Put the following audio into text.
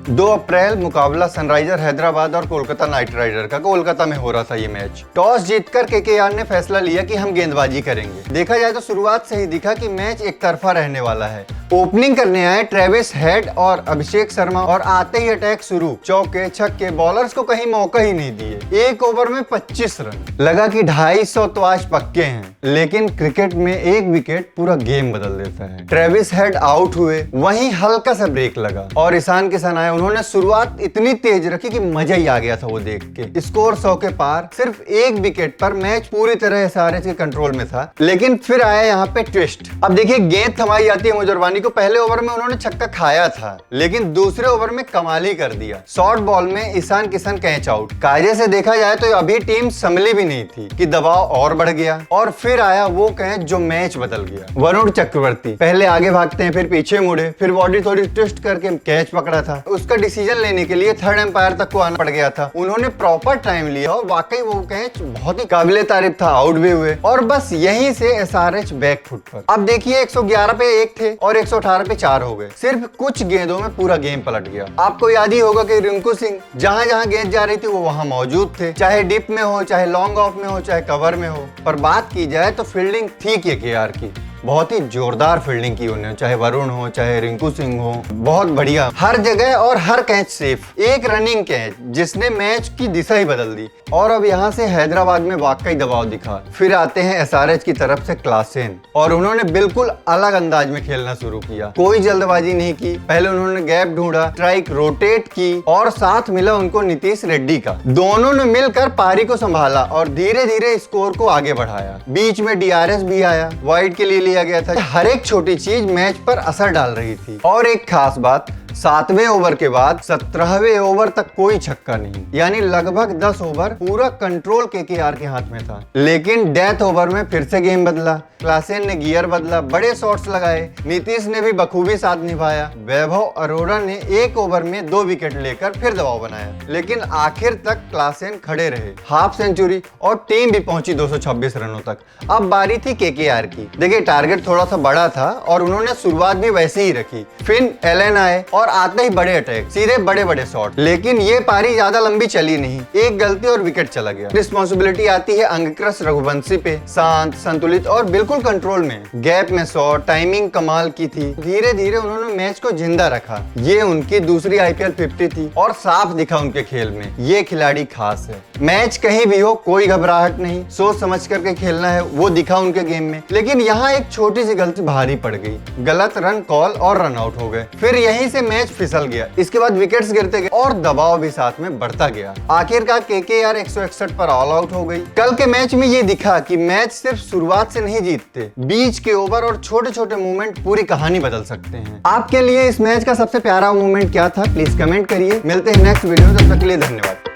2 अप्रैल मुकाबला सनराइजर हैदराबाद और Kolkata night rider का कोलकाता में हो रहा था ये मैच। टॉस जीतकर केकेआर ने फैसला लिया कि हम गेंदबाजी करेंगे। देखा जाए तो शुरुआत से ही दिखा कि मैच एक तरफा रहने वाला है। ओपनिंग करने आए ट्रेविस हेड और अभिषेक शर्मा और आते ही अटैक शुरू। चौके छक्के, बॉलर्स को कहीं मौका ही नहीं दिए। एक ओवर में 25 रन। लगा कि 250 तो आज पक्के हैं, लेकिन क्रिकेट में एक विकेट पूरा गेम बदल देता है। ट्रेविस हेड आउट हुए, वहीं हल्का सा ब्रेक लगा और ईशान किशन आए। उन्होंने शुरुआत इतनी तेज रखी कि मजा ही आ गया था वो देख के। स्कोर 100 के पार, सिर्फ एक विकेट पर मैच पूरी तरह एसआरएच के कंट्रोल में था। लेकिन फिर आया यहाँ पे ट्विस्ट। अब देखिए, गेंद थमाई जाती है मुजरवानी को। पहले ओवर में उन्होंने छक्का खाया था, लेकिन दूसरे ओवर में कमाल ही कर दिया। शॉर्ट बॉल में ईशान किशन कैच आउट। कायदे से देखा जाए तो अभी टीम संभली भी नहीं थी कि दबाव और बढ़ गया। और फिर आया वो कैच जो मैच बदल गया। वरुण चक्रवर्ती पहले आगे भागते हैं, फिर पीछे मुड़े, फिर बॉडी थोड़ी ट्विस्ट करके कैच पकड़ा था। उसका डिसीजन लेने के लिए थर्ड एम्पायर तक को आना पड़ गया था। उन्होंने प्रॉपर टाइम लिया और वाकई वो कैच बहुत ही काबिले तारीफ था। आउट भी हुए और बस यहीं से एसआरएच बैक फुट पर। अब देखिए, 111 पे 1 थे और 118 पे 4 हो गए। सिर्फ कुछ गेंदों में पूरा गेम पलट गया। आपको याद ही होगा कि रिंकू सिंह जहां जहां गेंद जा रही थी वो वहां मौजूद थे, चाहे डिप में हो, चाहे लॉन्ग ऑफ में हो, चाहे कवर में हो। पर बात की जाए तो फील्डिंग थी केकेआर की। बहुत ही जोरदार फील्डिंग की उन्होंने, चाहे वरुण हो, चाहे रिंकू सिंह हो। बहुत बढ़िया, हर जगह और हर कैच सेफ। एक रनिंग कैच जिसने मैच की दिशा ही बदल दी। और अब यहाँ से हैदराबाद में वाकई दबाव दिखा। फिर आते हैं एसआरएच की तरफ से क्लासेन और उन्होंने बिल्कुल अलग अंदाज में खेलना शुरू किया। कोई जल्दबाजी नहीं की। पहले उन्होंने गैप ढूंढा, स्ट्राइक रोटेट की और साथ मिला उनको नीतीश रेड्डी का। दोनों ने मिलकर पारी को संभाला और धीरे धीरे स्कोर को आगे बढ़ाया। बीच में डीआरएस भी आया, वाइड के लिए लिया गया था। हर एक छोटी चीज मैच पर असर डाल रही थी। और एक खास बात, 7वें ओवर के बाद 17वें ओवर तक कोई छक्का नहीं, यानी लगभग 10 ओवर पूरा कंट्रोल केकेआर के हाथ में था। लेकिन डेथ ओवर में फिर से गेम बदला। क्लासेन ने गियर बदला, बड़े शॉट्स लगाए। नीतीश ने भी बखूबी साथ निभाया। वैभव अरोड़ा ने एक ओवर में 2 विकेट लेकर फिर दबाव बनाया, लेकिन आखिर तक क्लासेन खड़े रहे। हाफ सेंचुरी और टीम भी पहुंची 226 रनों तक। अब बारी थी केकेआर की। देखिए, टारगेट थोड़ा सा बड़ा था और उन्होंने शुरुआत भी वैसे ही रखी। फिर एलन आए और आते ही बड़े अटैक, सीधे बड़े बड़े शॉट। लेकिन ये पारी ज्यादा लंबी चली नहीं। एक गलती और विकेट चला गया। रिस्पॉन्सिबिलिटी आती है अंगक्रश रघुवंशी पे। शांत, संतुलित और बिल्कुल कंट्रोल में। गैप में शॉट, टाइमिंग कमाल की थी। धीरे धीरे उन्होंने मैच को जिंदा रखा। ये उनकी दूसरी आईपीएल 50 थी और साफ दिखा उनके खेल में, ये खिलाड़ी खास है। मैच कहीं भी हो, कोई घबराहट नहीं, सोच समझ करके खेलना है, वो दिखा उनके गेम में। लेकिन यहाँ एक छोटी सी गलती भारी पड़ गई। गलत रन कॉल और रन आउट हो गए। फिर यहीं से मैच फिसल गया। इसके बाद विकेट्स गिरते गए और दबाव भी साथ में बढ़ता गया। आखिरकार केकेआर 161 पर ऑल आउट हो गई। कल के मैच में ये दिखा कि मैच सिर्फ शुरुआत से नहीं जीतते, बीच के ओवर और छोटे छोटे मूवमेंट पूरी कहानी बदल सकते हैं। आपके लिए इस मैच का सबसे प्यारा मूवमेंट क्या था, प्लीज कमेंट करिए। मिलते हैं नेक्स्ट वीडियो में, तब तक के लिए धन्यवाद।